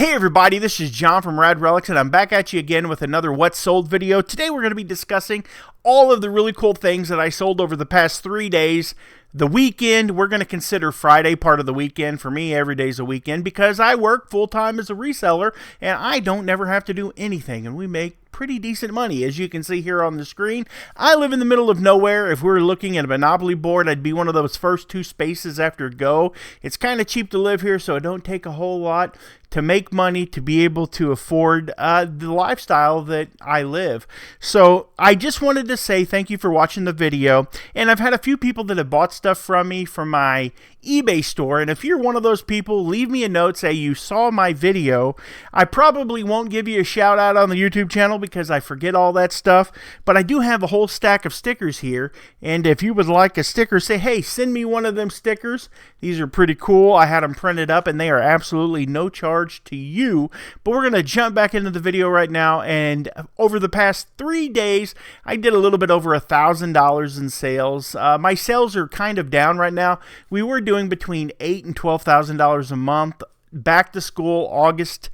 Hey everybody, this is John from Rad Relics, and I'm back at you again with another What Sold video. Today we're going to be discussing all of the really cool things that I sold over the past 3 days. The weekend, we're going to consider Friday part of the weekend. For me, every day's a weekend because I work full-time as a reseller, and I don't never have to do anything, and we make pretty decent money, as you can see here on the screen. I live in the middle of nowhere. If we were looking at a Monopoly board, I'd be one of those first 2 spaces after go. It's kind of cheap to live here, so it don't take a whole lot to make money to be able to afford the lifestyle that I live. So I just wanted to say thank you for watching the video, and I've had a few people that have bought stuff from me from my eBay store, and if you're one of those people, leave me a note, say you saw my video. I probably won't give you a shout out on the YouTube channel because I forget all that stuff, but I do have a whole stack of stickers here, and if you would like a sticker, say, hey, send me one of them stickers. These are pretty cool. I had them printed up, and they are absolutely no charge to you. But we're going to jump back into the video right now, and over the past 3 days, I did a little bit over $1,000 in sales. My sales are kind of down right now. We were doing between $8,000 and $12,000 a month. Back to school, August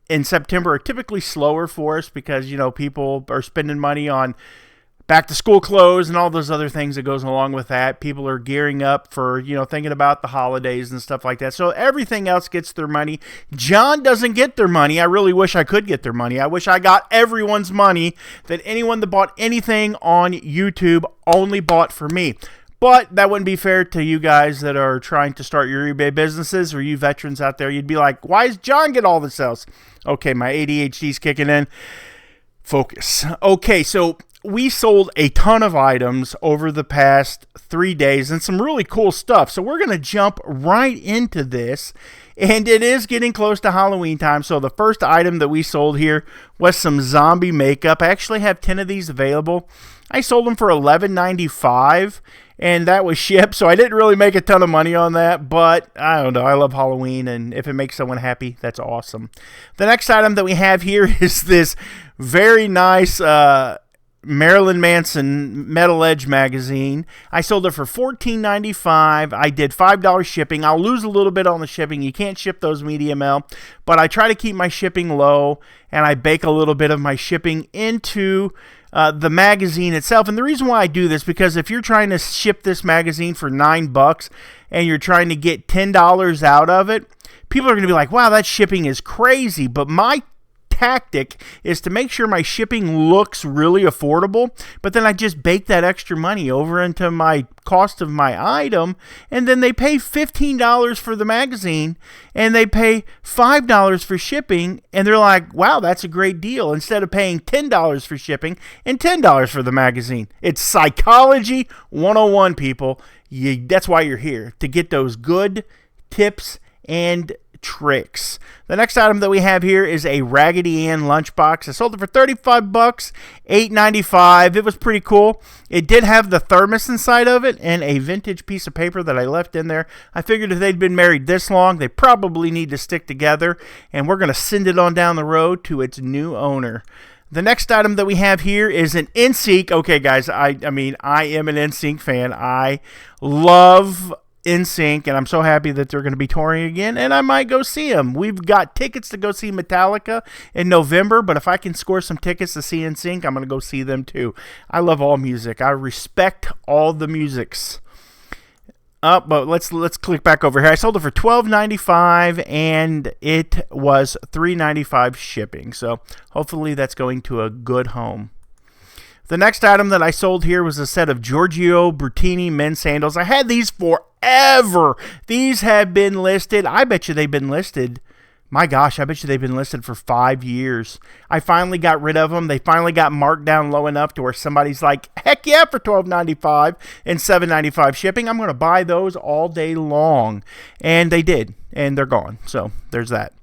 and September are typically slower for us because, you know, people are spending money on back to school clothes and all those other things that goes along with that. People are gearing up for, you know, thinking about the holidays and stuff like that. So everything else gets their money. John doesn't get their money. I really wish I could get their money. I wish I got everyone's money, that anyone that bought anything on YouTube only bought for me. But that wouldn't be fair to you guys that are trying to start your eBay businesses, or you veterans out there. You'd be like, why does John get all the sales? Okay, my ADHD's kicking in. Focus. Okay, so we sold a ton of items over the past 3 days and some really cool stuff. So we're going to jump right into this. And it is getting close to Halloween time. So the first item that we sold here was some zombie makeup. I actually have 10 of these available. I sold them for $11.95. And that was shipped, so I didn't really make a ton of money on that, but I don't know. I love Halloween, and if it makes someone happy, that's awesome. The next item that we have here is this very nice Marilyn Manson Metal Edge magazine. I sold it for $14.95. I did $5 shipping. I'll lose a little bit on the shipping. You can't ship those medium L, but I try to keep my shipping low, and I bake a little bit of my shipping into the magazine itself. And the reason why I do this, because if you're trying to ship this magazine for $9 and you're trying to get $10 out of it, people are going to be like, wow, that shipping is crazy. But my tactic is to make sure my shipping looks really affordable, but then I just bake that extra money over into my cost of my item, and then they pay $15 for the magazine and they pay $5 for shipping, and they're like, wow, that's a great deal, instead of paying $10 for shipping and $10 for the magazine. It's psychology 101, people. That's why you're here, to get those good tips and tricks. The next item that we have here is a Raggedy Ann lunchbox. I sold it for $35, $8.95. It was pretty cool. It did have the thermos inside of it and a vintage piece of paper that I left in there. I figured if they'd been married this long, they probably need to stick together, and we're going to send it on down the road to its new owner. The next item that we have here is an insync. Okay, guys, I mean, I am an insync fan. I love insync, and I'm so happy that they're going to be touring again, and I might go see them. We've got tickets to go see Metallica in November, but if I can score some tickets to see insync, I'm going to go see them too. I love all music. I respect all the musics. But let's click back over here. I sold it for $12.95, and it was $3.95 shipping, so hopefully that's going to a good home. The next item that I sold here was a set of Giorgio Bertini men's sandals. I had these forever. These have been listed. I bet you they've been listed. My gosh, I bet you they've been listed for 5 years. I finally got rid of them. They finally got marked down low enough to where somebody's like, heck yeah, for $12.95 and $7.95 shipping. I'm going to buy those all day long. And they did, and they're gone. So there's that.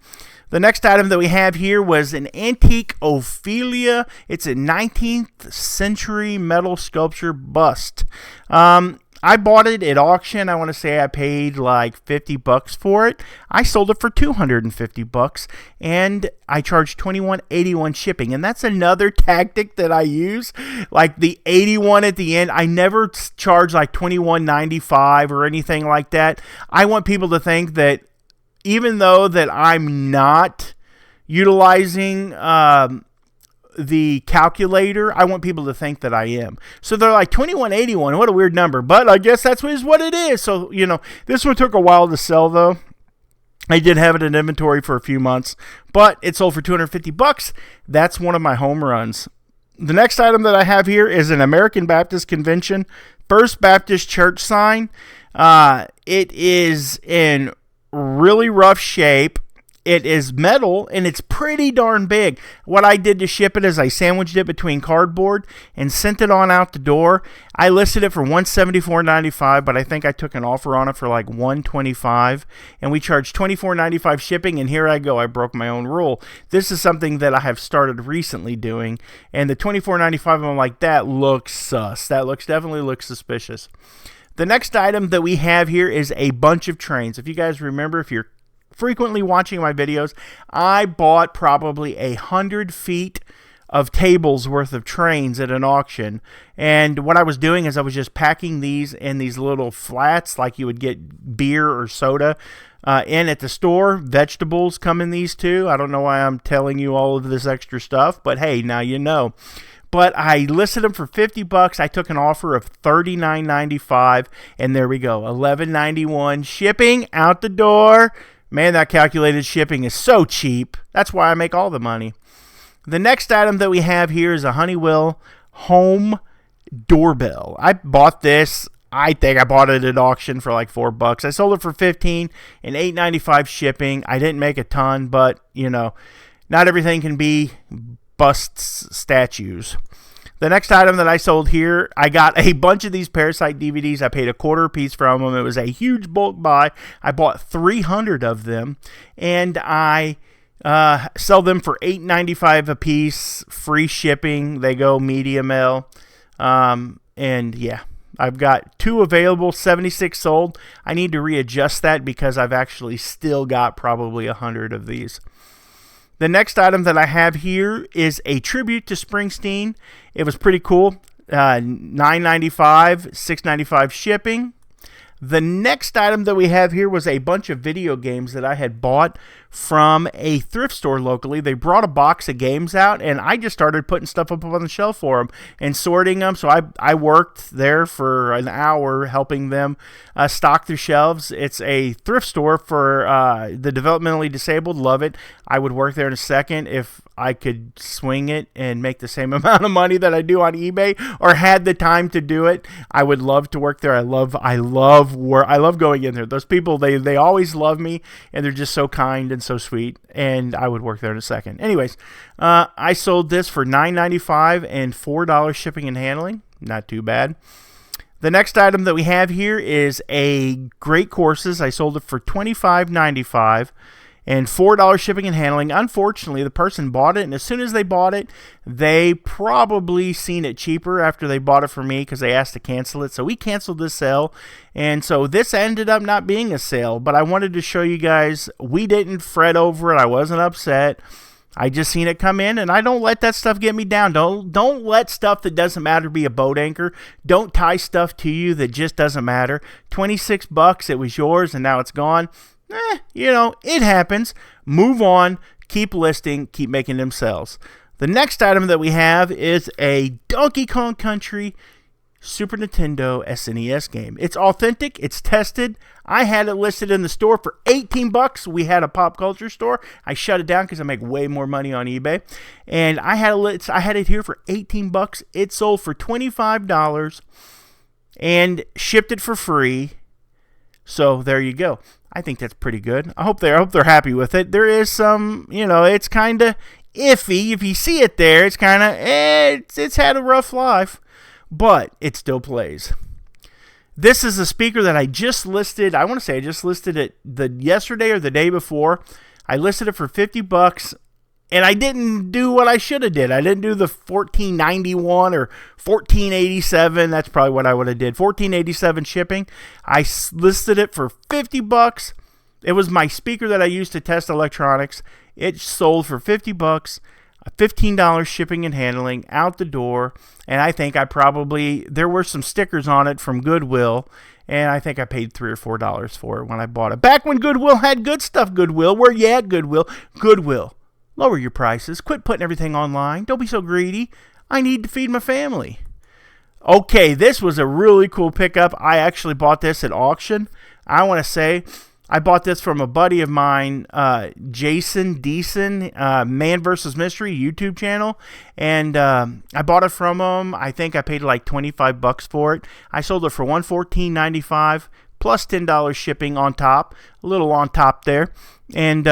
The next item that we have here was an antique Ophelia. It's a 19th century metal sculpture bust. I bought it at auction. I want to say I paid like $50 for it. I sold it for $250, and I charged $21.81 shipping. And that's another tactic that I use, like the $81 at the end. I never charge like $21.95 or anything like that. I want people to think that even though that I'm not utilizing the calculator. I want people to think that I am. So they're like, 2181, what a weird number, but I guess that's what it is. So, you know, this one took a while to sell, though. I did have it in inventory for a few months, but it sold for $250. That's one of my home runs. The next item that I have here is an American Baptist Convention First Baptist Church sign. It is in really rough shape. It is metal, and it's pretty darn big. What I did to ship it is I sandwiched it between cardboard and sent it on out the door. I listed it for $174.95, but I think I took an offer on it for like $125, and we charged $24.95 shipping, and here I go. I broke my own rule. This is something that I have started recently doing, and the $24.95, I'm like, that looks sus. That definitely looks suspicious. The next item that we have here is a bunch of trains. If you guys remember, if you're frequently watching my videos, I bought probably 100 feet of tables worth of trains at an auction. And what I was doing is I was just packing these in these little flats like you would get beer or soda in at the store. Vegetables come in these too. I don't know why I'm telling you all of this extra stuff, but hey, now you know. But I listed them for $50. I took an offer of $39.95, and there we go, $11.91 shipping out the door. Man, that calculated shipping is so cheap. That's why I make all the money. The next item that we have here is a Honeywell home doorbell. I bought this. I think I bought it at auction for like $4. I sold it for $15 and $8.95 shipping. I didn't make a ton, but you know, not everything can be busts statues. The next item that I sold here, I got a bunch of these Parasite DVDs. I paid $0.25 a piece from them. It was a huge bulk buy. I bought 300 of them, and I sell them for $8.95 a piece, free shipping. They go medium L, and yeah, I've got 2 available, 76 sold. I need to readjust that because I've actually still got probably 100 of these. The next item that I have here is a tribute to Springsteen. It was pretty cool. $9.95, $6.95 shipping. The next item that we have here was a bunch of video games that I had bought from a thrift store locally. They brought a box of games out, and I just started putting stuff up on the shelf for them and sorting them. So I worked there for an hour helping them stock their shelves. It's a thrift store for the developmentally disabled. Love it. I would work there in a second if I could swing it and make the same amount of money that I do on eBay, or had the time to do it. I would love to work there. I love going in there. Those people, they always love me, and they're just so kind and so sweet, and I would work there in a second. Anyways, I sold this for $9.95 and $4 shipping and handling. Not too bad. The next item that we have here is a Great Courses. I sold it for $25.95 and $4 shipping and handling. Unfortunately, the person bought it, and as soon as they bought it, they probably seen it cheaper after they bought it from me because they asked to cancel it. So we canceled this sale, and so this ended up not being a sale. But I wanted to show you guys, we didn't fret over it. I wasn't upset. I just seen it come in, and I don't let that stuff get me down. Don't let stuff that doesn't matter be a boat anchor. Don't tie stuff to you that just doesn't matter. $26, it was yours, and now it's gone. You know, it happens. Move on. Keep listing. Keep making them sales. The next item that we have is a Donkey Kong Country Super Nintendo SNES game. It's authentic. It's tested. I had it listed in the store for $18. We had a pop culture store. I shut it down because I make way more money on eBay. And I had it here for $18. It sold for $25 and shipped it for free. So there you go. I think that's pretty good. I hope they're happy with it. There is some, you know, it's kind of iffy. If you see it there, it's kind of, it's had a rough life, but it still plays. This is a speaker that I just listed. I want to say I just listed it yesterday or the day before. I listed it for $50, and I didn't do what I should have did. I didn't do the $14.91 or $14.87. That's probably what I would have did. $14.87 shipping. I listed it for $50. It was my speaker that I used to test electronics. It sold for $50, $15 shipping and handling out the door. And I think there were some stickers on it from Goodwill. And I think I paid $3 or $4 for it when I bought it. Back when Goodwill had good stuff. Goodwill, where you at, Goodwill? Goodwill. Lower your prices. Quit putting everything online. Don't be so greedy. I need to feed my family. Okay, this was a really cool pickup. I actually bought this at auction. I want to say I bought this from a buddy of mine, Jason Deason, Man vs. Mystery YouTube channel. And I bought it from him. I think I paid like $25 for it. I sold it for $114.95 plus $10 shipping on top. A little on top there. And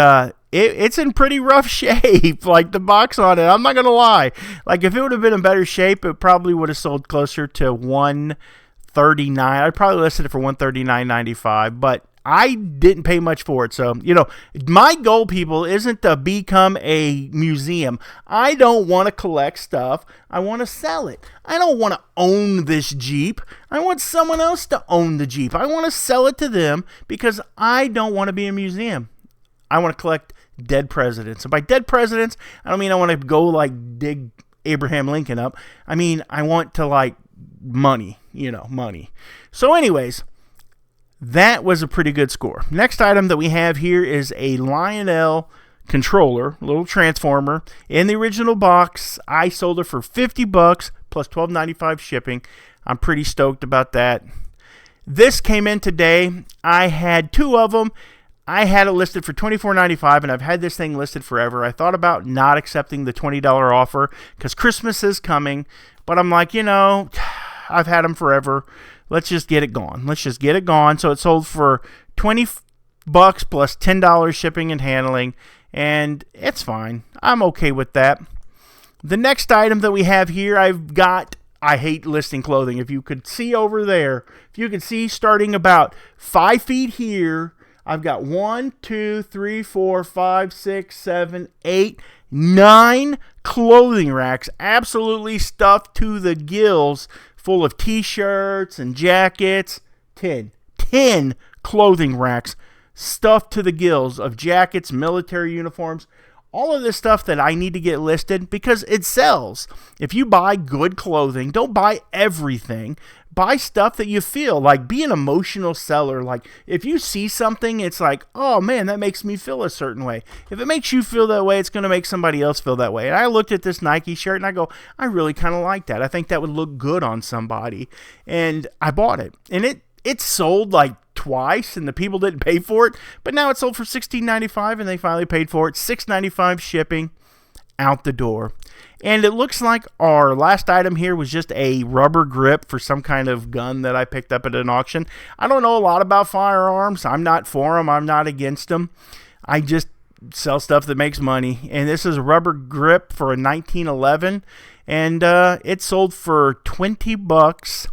it's in pretty rough shape, like the box on it. I'm not going to lie. Like if it would have been in better shape, it probably would have sold closer to $139. I'd probably listed it for $139.95, but I didn't pay much for it. So, you know, my goal, people, isn't to become a museum. I don't want to collect stuff. I want to sell it. I don't want to own this Jeep. I want someone else to own the Jeep. I want to sell it to them because I don't want to be a museum. I want to collect dead presidents. And by dead presidents, I don't mean I want to go like dig Abraham Lincoln up. I mean, I want to like money, you know, money. So anyways, that was a pretty good score. Next item that we have here is a Lionel Controller, a little transformer. In the original box, I sold it for $50 plus $12.95 shipping. I'm pretty stoked about that. This came in today. I had two of them. I had it listed for $24.95, and I've had this thing listed forever. I thought about not accepting the $20 offer because Christmas is coming, but I'm like, you know, I've had them forever. Let's just get it gone. Let's just get it gone. So it sold for $20 plus $10 shipping and handling, and it's fine. I'm okay with that. The next item that we have here, I hate listing clothing. If you could see over there, if you could see starting about 5 feet here, I've got 1, 2, 3, 4, 5, 6, 7, 8, 9 clothing racks, absolutely stuffed to the gills, full of t-shirts and jackets. 10 clothing racks stuffed to the gills of jackets, military uniforms, all of this stuff that I need to get listed because it sells. If you buy good clothing, don't buy everything. Buy stuff that you feel like. Be an emotional seller. Like if you see something, it's like, oh man, that makes me feel a certain way. If it makes you feel that way, it's going to make somebody else feel that way. And I looked at this Nike shirt and I go, I really kind of like that. I think that would look good on somebody. And I bought it. And it sold like twice and the people didn't pay for it. But now it sold for $16.95 and they finally paid for it. $6.95 shipping out the door. And it looks like our last item here was just a rubber grip for some kind of gun that I picked up at an auction. I don't know a lot about firearms. I'm not for them. I'm not against them. I just sell stuff that makes money. And this is a rubber grip for a 1911. And it sold for $20.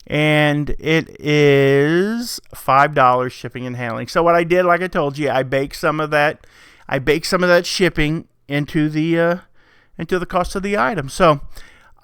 And it is $5 shipping and handling. So what I did, like I told you, I baked some of that. Shipping into the cost of the item. So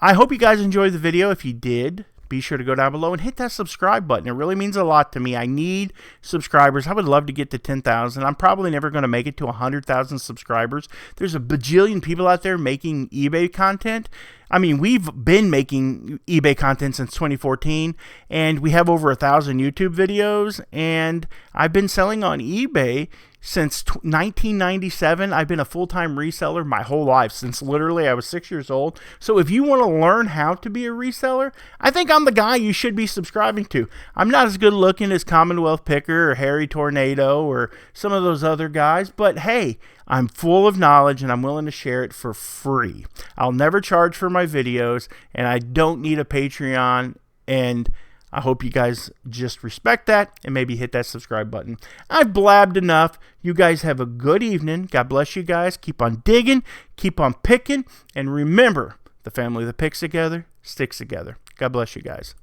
I hope you guys enjoyed the video. If you did, be sure to go down below and hit that subscribe button. It really means a lot to me. I need subscribers. I would love to get to 10,000. I'm probably never going to make it to 100,000 subscribers. There's a bajillion people out there making eBay content. I mean, we've been making eBay content since 2014, and we have over 1,000 YouTube videos, and I've been selling on eBay since 1997. I've been a full-time reseller my whole life, since literally I was 6 years old. So if you want to learn how to be a reseller, I think I'm the guy you should be subscribing to. I'm not as good looking as Commonwealth Picker or Harry Tornado or some of those other guys, but hey, I'm full of knowledge and I'm willing to share it for free. I'll never charge for my videos, and I don't need a Patreon, and I hope you guys just respect that and maybe hit that subscribe button. I've blabbed enough. You guys have a good evening. God bless you guys. Keep on digging. Keep on picking. And remember, the family that picks together sticks together. God bless you guys.